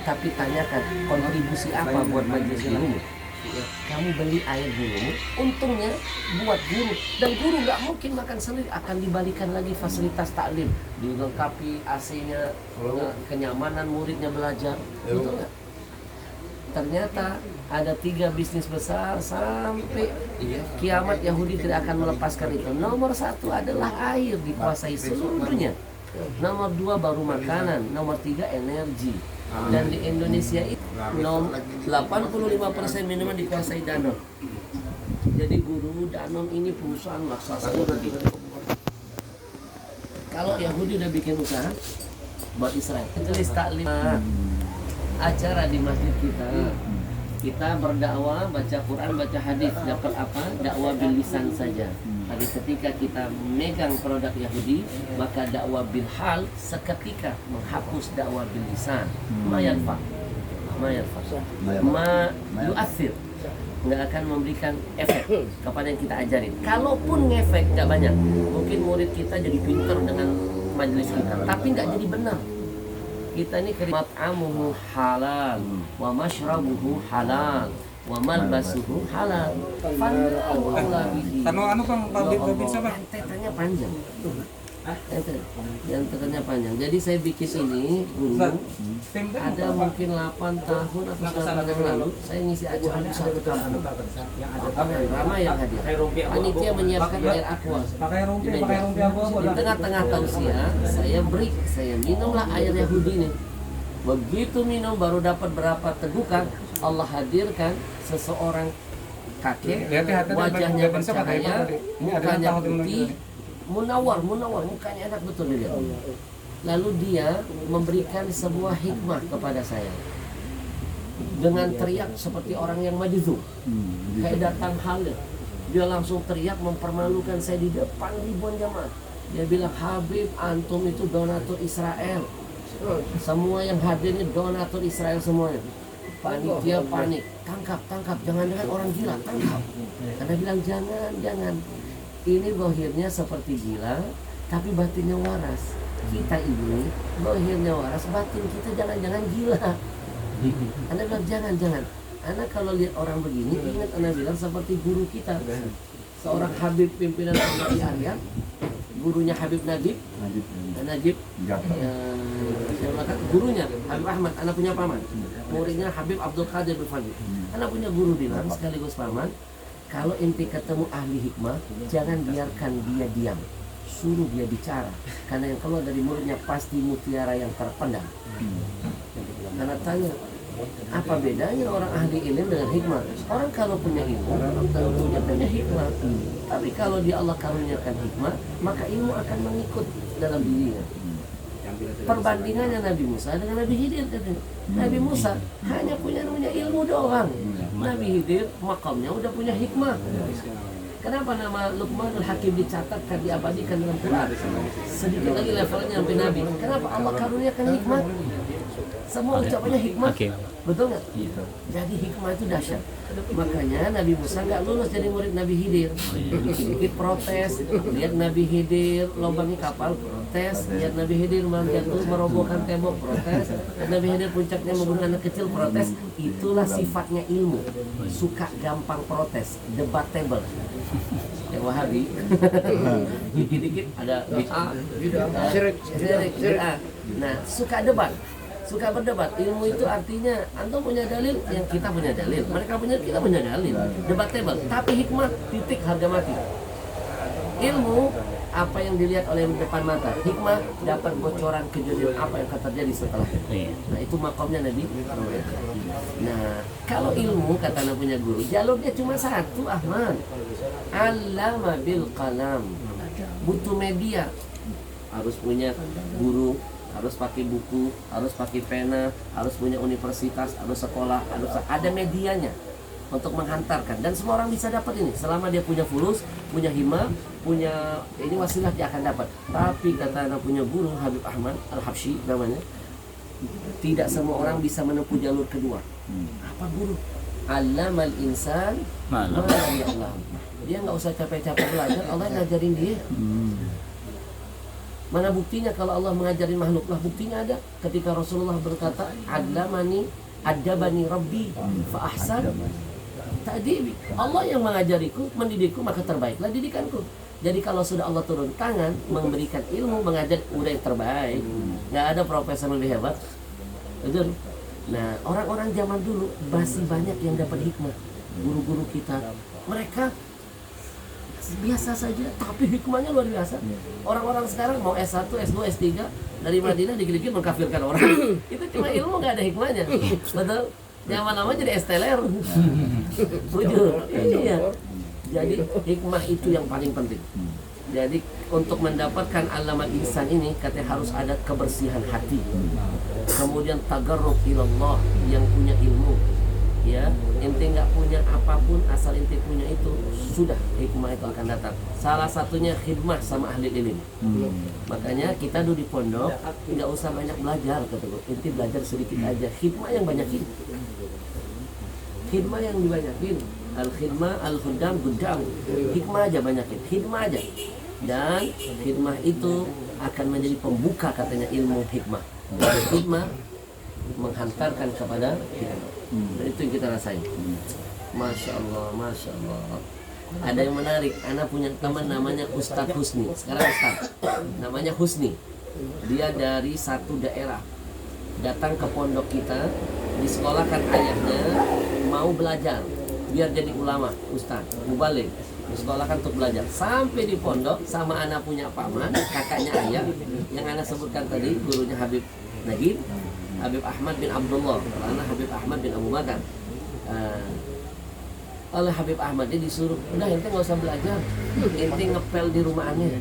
Tapi tanyakan kontribusi apa buat majelis ilmu. Kamu beli air guru, untungnya buat guru. Dan guru nggak mungkin makan sendiri, akan dibalikan lagi fasilitas taklim, dilengkapi AC-nya, kenyamanan muridnya belajar, gitu nggak? Ternyata ada 3 bisnis besar sampai kiamat Yahudi tidak akan melepaskan itu. Nomor 1 adalah air, dikuasai seluruh dunia. Nomor 2 baru makanan, nomor 3 energi. Dan di Indonesia itu 85% minuman dikuasai Danone. Jadi guru Danone ini perusahaan raksasa. Kalau Yahudi udah bikin usaha buat Israel, tulis taklim acara di masjid kita berdakwah, baca Quran, baca hadis, dapat apa? Dakwah bil lisan saja. Tapi ketika kita megang produk Yahudi, maka dakwah bil hal seketika menghapus dakwah bil lisan. Ma yanfa, ma yu'athir, nggak akan memberikan efek kepada yang kita ajarin. Kalaupun ngefek nggak banyak, mungkin murid kita jadi pinter dengan majelis kita, tapi nggak jadi benar. Kita ini mat'amuhu halal, wa mashrabuhu halal, wa malbasuhu halal. Anu Bang, pabrik siapa? Rentetannya panjang. Rentetannya panjang. Jadi saya bikin ini dulu ada mungkin 8 tahun atau 9 tahun yang lalu saya ngisi acara di satu kampung. Ramai yang hadir. Panitia menyiapkan air aqua. Di tengah-tengah tausiah saya break, saya minumlah air Yahudi nih. Begitu minum baru dapat berapa tegukan, Allah hadirkan seseorang kakek, wajahnya bercahaya, mukanya putih, munawar, mukanya enak betul dilihat. Lalu dia memberikan sebuah hikmah kepada saya dengan teriak seperti orang yang majzub, kayak datang hadir. Dia langsung teriak mempermalukan saya di depan ribuan jamaah. Dia bilang, Habib, antum itu donatur Israel. Semua yang hadir ini donatur Israel semuanya. Panitia panik, tangkap, jangan-jangan orang gila, tangkap. Karena bilang jangan. Ini zahirnya seperti gila, tapi batinnya waras. Kita ini zahirnya waras, batin kita jangan-jangan gila. Anda bilang jangan. Anda kalau lihat orang begini, ingat Anda bilang seperti guru kita, seorang Habib pimpinan Ahmadi Arya, gurunya Habib Najib, gurunya Habib Ahmad, Anda punya paman, muridnya Habib Abdul Qadir Bifadi. Anda punya guru bilang sekaligus paman, kalau inti ketemu ahli hikmah, jangan biarkan dia diam, suruh dia bicara, karena yang keluar dari mulutnya pasti mutiara yang terpendam. Karena tanya, apa bedanya orang ahli ilmu dengan hikmah? Orang kalau punya ilmu, tentunya punya hikmah. Tapi kalau dia Allah karuniakan hikmah, maka ilmu akan mengikut dalam dirinya. Perbandingannya Nabi Musa dengan Nabi Khidir katanya. Nabi Musa hanya punya ilmu doang. Nabi Khidir makamnya udah punya hikmah. Kenapa nama Luqmanul Hakim dicatatkan, diabadikan dalam Quran? Sedikit lagi levelnya sampai Nabi. Kenapa Allah karuniakan hikmah? Semua ucapannya hikmah, betul nggak? Jadi hikmah itu dahsyat. Makanya Nabi Musa nggak lulus jadi murid Nabi Khidir. Dikit-dikit protes, lihat Nabi Khidir lombangi kapal, protes, lihat Nabi Khidir jatuh merobohkan tembok, protes, Nabi Khidir puncaknya membunuh anak kecil, protes. Itulah sifatnya ilmu, suka gampang protes, debatable. Yang Wahabi, dikit-dikit ada bid'ah, syirik. Nah, suka debat. Suka berdebat. Ilmu itu artinya antum punya dalil, yang kita punya dalil, mereka punya, kita punya dalil, debatable. Tapi hikmah titik harga mati. Ilmu apa yang dilihat oleh depan mata, hikmah dapat bocoran kejadian apa yang akan terjadi setelah. Nah, itu makamnya Nabi. Nah, kalau ilmu kata anak punya guru, jalurnya cuma satu, Ahmad. Allama bil qalam. Butuh media. Harus punya guru, harus pakai buku, harus pakai pena, harus punya universitas, harus sekolah, harus ada medianya untuk menghantarkan. Dan semua orang bisa dapat ini selama dia punya fulus, punya himma, punya ini wasilah, dia akan dapat. Tapi kata anak punya guru Habib Ahmad Al-Habsyi namanya, tidak semua orang bisa menempuh jalur kedua. Apa guru? Allamal insan ma lam ya'lam. Dia nggak usah capek-capek belajar, Allah ngajarin dia. Mana buktinya kalau Allah mengajari makhluk? Lah buktinya ada ketika Rasulullah berkata, adabani Rabbi fa ahsan ta'dibi. Allah yang mengajariku, mendidikku, maka terbaiklah didikanku. Jadi kalau sudah Allah turun tangan memberikan ilmu, mengajar, udah yang terbaik. Nggak ada profesor lebih hebat. Betul. Nah, orang-orang zaman dulu masih banyak yang dapat hikmah. Guru-guru kita, mereka biasa saja, tapi hikmahnya luar biasa. Orang-orang sekarang mau S1, S2, S3 dari Madinah dikit-dikit mengkafirkan orang. Itu cuma ilmu, nggak ada hikmahnya. Betul. Zaman lama jadi esteler. Jujur. Iya. Jadi hikmah itu yang paling penting. Jadi untuk mendapatkan alamat ihsan ini katanya harus ada kebersihan hati. Kemudian tagarrub ilallah, yang punya ilmu. Ya, ente nggak punya apapun, asal ente punya itu sudah hikmah itu akan datang. Salah satunya khidmah sama ahli ilmu. Makanya kita dulu di pondok nggak usah banyak belajar, kata gue. Ente belajar sedikit aja, khidmah yang banyakin. Khidmah yang dibanyakin. Al-khidmah, al-khuddam, guddam. Hikmah aja banyakin, khidmah aja. Dan khidmah itu akan menjadi pembuka katanya ilmu hikmah. Dan hikmah menghantarkan kepada hikmah. Dan itu yang kita rasain. Masya Allah, Masya Allah. Ada yang menarik, Ana punya teman namanya Ustadz Husni. Sekarang Ustadz, namanya Husni. Dia dari satu daerah, datang ke pondok kita, disekolahkan ayahnya, mau belajar biar jadi ulama, Ustadz, mubalik, disekolahkan untuk belajar. Sampai di pondok sama Ana punya paman, kakaknya ayah, yang Ana sebutkan tadi, gurunya Habib Nagib, Habib Ahmad bin Abdullah, karena Habib Ahmad bin Abu Bakar. Oleh Habib Ahmad dia disuruh, udah ente nggak usah belajar, ente ngepel di rumah aneh.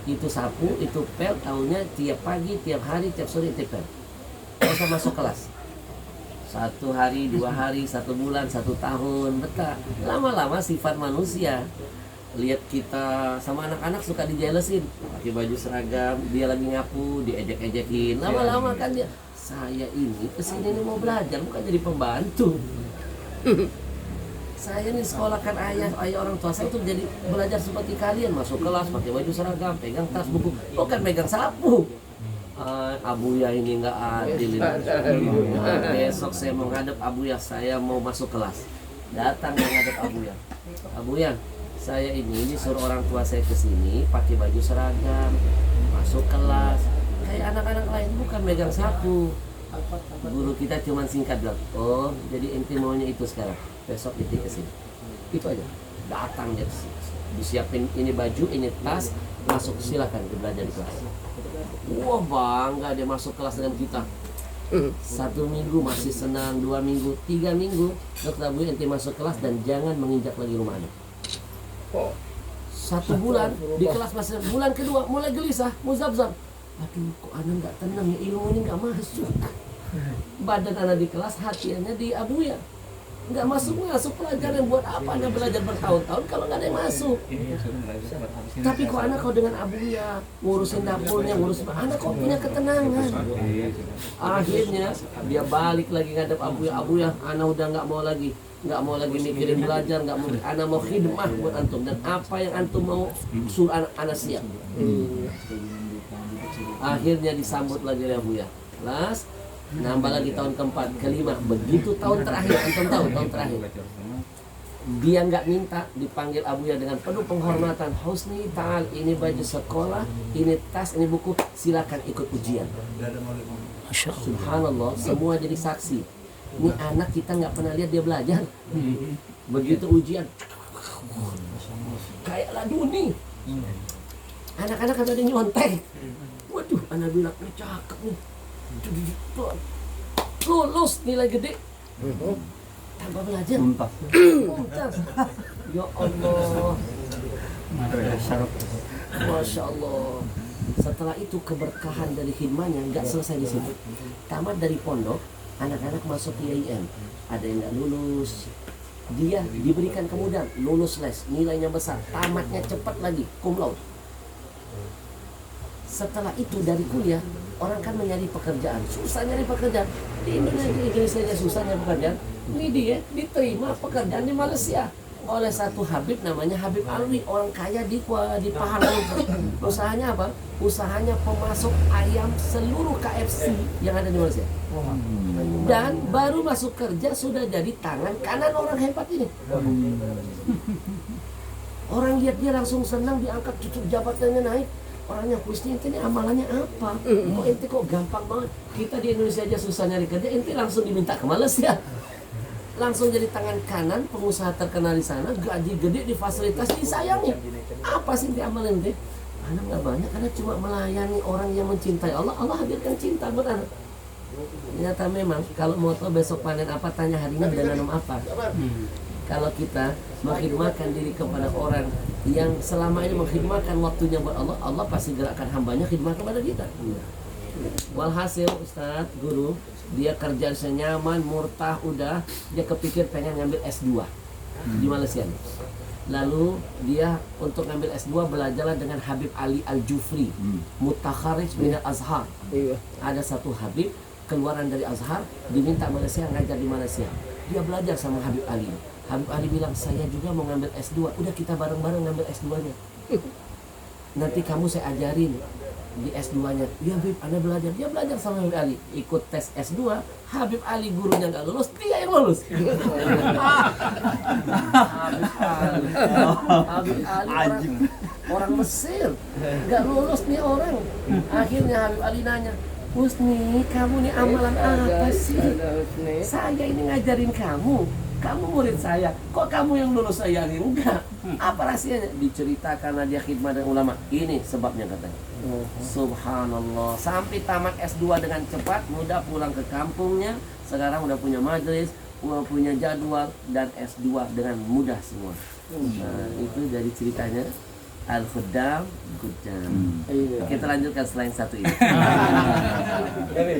Itu sapu, itu pel, tahunya tiap pagi, tiap hari, tiap sore ente pel. Nggak usah masuk kelas. 1 hari, 2 hari, 1 bulan, 1 tahun, betah. Lama-lama sifat manusia. Lihat kita sama anak-anak suka dijelesin, pakai baju seragam, dia lagi ngapu, diejek-ejekin. Lama-lama kan dia, saya ini kesini nih mau belajar, bukan jadi pembantu. Saya nih sekolahkan ayah orang tua saya itu jadi belajar seperti kalian, masuk kelas, pakai baju seragam, pegang tas, buku, bukan pegang sapu. Abuya ini nggak adil ini. Besok saya mau ngadep Abuya, saya mau masuk kelas. Datang yang ngadep Abuya. Abuya, saya ini disuruh orang tua saya kesini pakai baju seragam, masuk kelas kayak anak-anak lain, bukan megang sapu. Guru kita cuma singkat bilang, oh jadi ente maunya itu sekarang, besok ente kesini. Itu aja. Datang dia disiapin ini baju, ini tas, masuk, silakan belajar di kelas. Wah bangga dia masuk kelas dengan kita. 1 minggu masih senang, 2 minggu, 3 minggu, Dokter Abu ente masuk kelas dan jangan menginjak lagi rumah Anda. 1 bulan di kelas masih, bulan kedua mulai gelisah, muzabzab. Aduh kok Anda nggak tenang ya, ilmu ini nggak masuk. Badan Anda di kelas, hatinya di Abuya. Nggak masuk pelajaran, buat apa Anda belajar bertahun-tahun kalau nggak ada yang masuk. Tapi kok anak kau dengan Abuya ngurusin dapurnya, ngurusin anak kok punya ketenangan. Akhirnya dia balik lagi ngadep Abuya, anak udah nggak mau lagi mikirin belajar, nggak mau, anak mau khidmah buat antum, dan apa yang antum mau suruh anak siap. Akhirnya disambut lagi oleh Abuya. Kelas nambah lagi tahun keempat, kelima, begitu tahun terakhir, antum tahu tahun terakhir dia nggak minta, dipanggil Abuya dengan penuh penghormatan. Husni, ta'al, ini baju sekolah, ini tas, ini buku, silakan ikut ujian. Subhanallah, semua jadi saksi. Ini anak kita nggak pernah lihat dia belajar. Begitu ujian, kayak laduni. Anak-anak ada yang nyontek. Waduh, anak bilang, ini cakep nih. Lulus nilai gede, tanpa belajar, tuntas. Ya Allah, Masya Allah. Setelah itu keberkahan dari khidmahnya nggak selesai di situ. Tamat dari pondok, anak-anak masuk IAIN, ada yang nggak lulus, dia diberikan kemudahan, lulus les, nilainya besar, tamatnya cepat lagi, cum laude. Setelah itu dari kuliah, orang kan mencari pekerjaan, susah nyari pekerjaan. Di Indonesia saja susah nyari pekerjaan. Ini dia diterima pekerjaan di Malaysia. oleh satu Habib namanya Habib Alwi, orang kaya di Pahang. Usahanya apa? Usahanya pemasok ayam seluruh KFC yang ada di Malaysia. Dan baru masuk kerja sudah jadi tangan kanan orang hebat ini. Orang lihat dia langsung senang, diangkat, cucuk jabatannya naik. Orangnya Husni, ente ini amalannya apa? Kok ente kok gampang banget? Kita di Indonesia aja susah nyari kerja, ente langsung diminta ke Malaysia. Langsung jadi tangan kanan pengusaha terkenal di sana, gaji gede, difasilitasi, disayangi. Apa sih ente amal ente? Anak nggak banyak karena cuma melayani orang yang mencintai Allah. Allah hadirkan cinta buat anak. Ternyata memang kalau mau tahu besok panen apa, tanya hari ini dan nanam apa. Kalau kita mengkhidmatkan diri kepada orang yang selama ini mengkhidmatkan waktunya buat Allah, Allah pasti gerakkan hambanya khidmat kepada kita. Walhasil Ustadz, guru, dia kerja senyaman, murtah, udah dia kepikir pengen ngambil S2 di Malaysia. Lalu dia untuk ngambil S2 belajarlah dengan Habib Ali Al-Jufri, mutakharij min Al-Azhar. Ada satu Habib keluaran dari Azhar diminta Malaysia ngajar di Malaysia. Dia belajar sama Habib Ali. Habib Ali bilang, saya juga mau ngambil S2. Udah kita bareng-bareng ngambil S2-nya. Nanti kamu saya ajarin di S2-nya. Ya Habib, Anda belajar. Dia belajar sama Habib Ali. Ikut tes S2. Habib Ali gurunya nggak lulus, dia yang lulus. Habib Ali orang Mesir. Nggak lulus nih orang. Akhirnya Habib Ali nanya, Husni, kamu nih amalan apa sih? Saya ini ngajarin kamu. Kamu murid saya, kok kamu yang lulus saya yang enggak? Apa rahasianya? Diceritakan karena dia khidmat dengan ulama. Ini sebabnya katanya. Subhanallah, sampai tamat S2 dengan cepat, mudah pulang ke kampungnya. Sekarang udah punya majelis, udah punya jadwal, dan S2 dengan mudah semua. Nah, itu dari ceritanya Al-Khuddam Gujam. Kita lanjutkan selain satu ini.